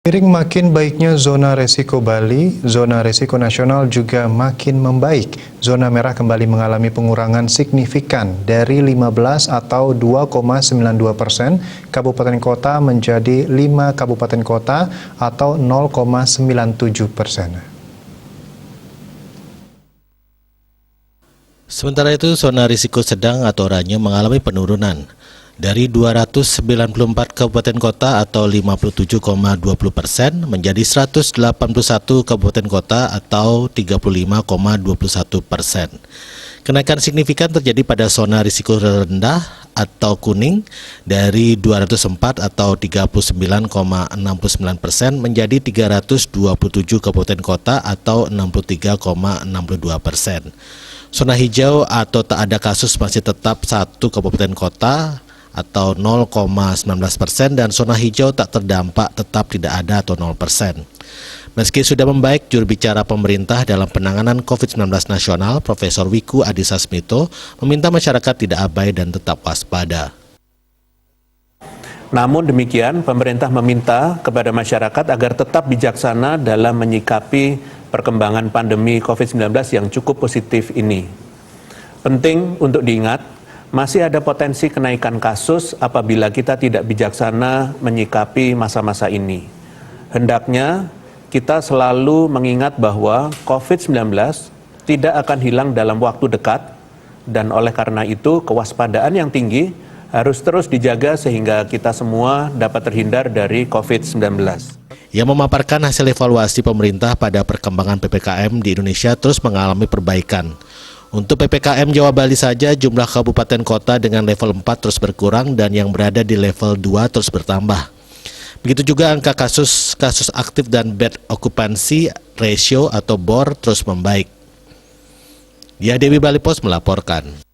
Seiring makin baiknya zona resiko Bali, zona resiko nasional juga makin membaik. Zona merah kembali mengalami pengurangan signifikan dari 15 atau 2,92% kabupaten kota menjadi 5 kabupaten kota atau 0,97%. Sementara itu, zona risiko sedang atau oranye mengalami penurunan dari 294 kabupaten kota atau 57,20% menjadi 181 kabupaten kota atau 35,21%. Kenaikan signifikan terjadi pada zona risiko rendah atau kuning dari 204 atau 39,69% menjadi 327 kabupaten kota atau 63,62%. Zona hijau atau tak ada kasus masih tetap 1 kabupaten kota atau 0,19% dan zona hijau tak terdampak tetap tidak ada atau 0%. Meski sudah membaik, juru bicara pemerintah dalam penanganan COVID-19 nasional, Profesor Wiku Adhisa Smito, meminta masyarakat tidak abai dan tetap waspada. Namun demikian, pemerintah meminta kepada masyarakat agar tetap bijaksana dalam menyikapi perkembangan pandemi COVID-19 yang cukup positif ini. Penting untuk diingat, masih ada potensi kenaikan kasus apabila kita tidak bijaksana menyikapi masa-masa ini. Hendaknya kita selalu mengingat bahwa COVID-19 tidak akan hilang dalam waktu dekat, dan oleh karena itu kewaspadaan yang tinggi harus terus dijaga sehingga kita semua dapat terhindar dari COVID-19. Yang memaparkan hasil evaluasi pemerintah pada perkembangan PPKM di Indonesia terus mengalami perbaikan. Untuk PPKM Jawa Bali saja, jumlah kabupaten kota dengan level 4 terus berkurang dan yang berada di level 2 terus bertambah. Begitu juga angka kasus aktif dan bed occupancy ratio atau BOR terus membaik. Dia Dewi Bali Pos melaporkan.